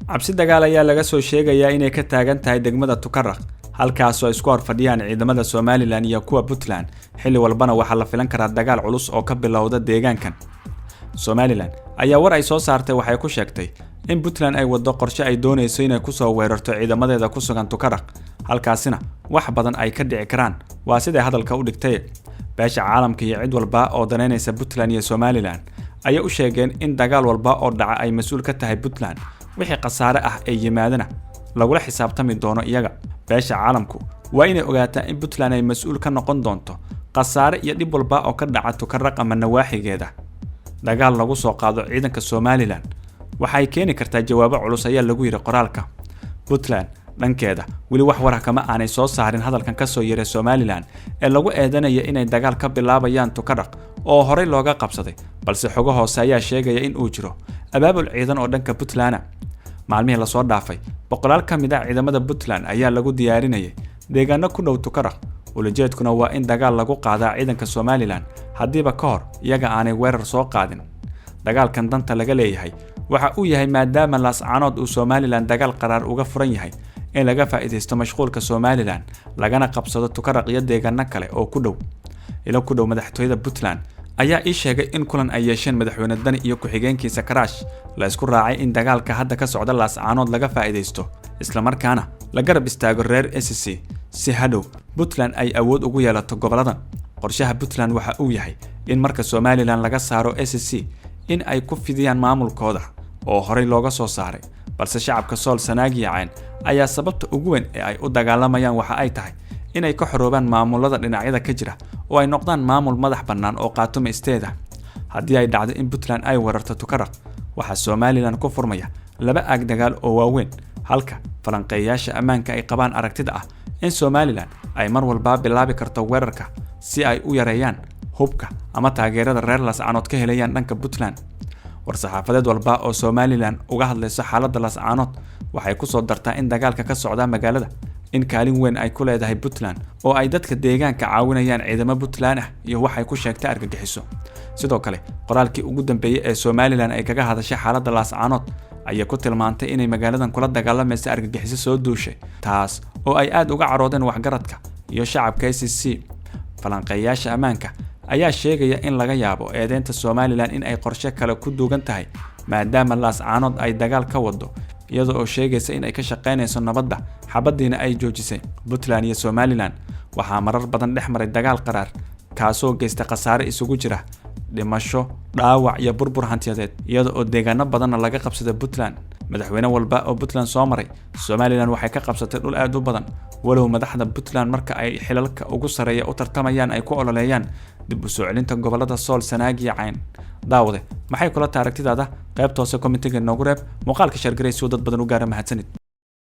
cabsi dagaal ayaa laga soo sheegayaa inay ka taagan tahay degmada Tukaraq halkaas oo isku horfadhiyaan ciidamada Somaliland iyo kuwa Puntland xilli walbana waxa la filan karaa dagaal culus oo ka bilowda deegaankan. Somaliland ayaa war ay soo saartay waxay ku sheegtay in Puntland ay wado qorshe ay doonayso inay ku soo weerarto ciidamadeeda ku sugan Tukaraq halkaasina wax badan ay ka dhici karaan waa sida hadalka u dhigtay. beesha caalamka iyo cid walba oo daneynaysa Puntland iyo Somaliland ayaa u sheegeen in dagaal walba oo dhaca ay mas'uul ka tahay Puntland wixii khasaare ah ay yimaadana lagula xisaabtami doono iyaga. beesha caalamku waa inay ogaataa in Puntland ay mas'uul ka noqon doonto khasaare iyo dhib walba oo ka dhaca Tukaraq ama nawaaxigeeda. dagaal lagu soo qaado ciidanka Somaliland waxay keeni kartaa jawaabo culus ayaa lagu yiri qoraalka. Puntland dhankeeda wali wax war kama aanay soo saarin hadalkan ka soo yeeray Somaliland ee lagu eedanaya inay dagaal ka bilaabayaan Tukaraq oo horey looga qabsaday, balse xogo hoose ayaa sheegaya in uu jiro abaabul ciidan oo dhanka Puntland. maalmihii la soo dhaafay boqolaal ka mid ah ciidamada Puntland ayaa lagu diyaarinayay deegaano ku dhow Tukaraq. ulajeedkuna waa in dagaal lagu qaadaa ciidanka Somaliland hadiiba ka hor iyaga aanay weerar soo qaadin. dagaalkan danta laga leeyahay waxa uu yahay maadaama Laascaanood uu Somaliland dagaal qaraar uga furan yahay in laga faa'iideysto mashquulka Somaliland lagana qabsado Tukaraq iyo deegaano kale oo ku dhow. ila ku dhow madaxtooyada Puntland ayaa ii sheegay in kulan ay yeesheen madaxweyne Dani iyo ku-xigeenkiisa Karash la isku raacay in dagaalka hadda ka socda Laascaanood laga faa'iideysto isla markaana la garab istaago reer SSC si hadhow Puntland ay awood ugu yeelato goboladan. qorshaha Puntland waxa uu yahay in marka Somaliland laga saaro SSC in ay ku fidiyaan maamulkooda oo horey looga soo saaray, balse shacabka Sool Sanaag iyo Cayn ayaa sababta ugu weyn ee ay u dagaalamayaan waxa ay tahay inay ka xoroobaan maamulada dhinacyada ka jira oo ay noqdaan maamul madax bannaan oo qaatuma isteeda. haddii ay dhacdo in Puntland ay weerarto Tukaraq waxa Somaliland ku furmaya laba aag dagaal oo waaweyn, halka falanqeeyaasha ammaanka ay qabaan aragtida ah in Somaliland ay mar walba bilaabi karto weerarka si ay u yareeyaan hubka ama taageerada reer Laascaanood ka helayaan dhanka Puntland. war-saxaafadeed walba oo Somaliland uga hadlayso xaaladda Laascaanood waxay ku soo dartaa in dagaalka ka socda magaalada in kaalin weyn ay ku leedahay Puntland oo ay dadka deegaanka caawinayaan ciidamada Puntland ah iyo waxay ku sheegtay argagixiso. sidoo kale qoraalkii ugu dambeeyay ee Somaliland ay kaga hadashay xaaladda Laascaanood ayaa ku tilmaantay inay magaaladan kula dagaalamayso argagixiso soo duushay, taas oo ay aad uga caroodeen waxgaradka iyo shacabka SSC. falanqeeyaasha ammaanka ayaa sheegaya in laga yaabo eedeynta Somaliland in ay qorshe kale ku duugan tahay maadaama Laascaanood ay dagaal ka wado iyadoo oo sheegaysa in ay ka shaqeynayso nabadda xabadiina ay joojisay. Puntland iyo Somaliland waxaa marar badan dhex maray dagaal qaraar kaasoo geystay khasaare isugu jira dhimasho, dhaawac iyo burbur hantiyadeed iyadoo oo deegaano badan laga qabsaday Puntland. madaxweyne walba oo Puntland soo maray Somaliland waxay ka qabsatay dhul aad u badan, walow madaxda Puntland marka ay xilalka ugu sareeya u tartamayaan ay ku ololeeyaan dib u soo celinta gobolada Sool Sanaag iyo Cayn. daawade maxay kula taaragtidaada qaybta hoose commentiga noogu reeb muuqaalka share gareysoo dad badan u gaara mahadsanid.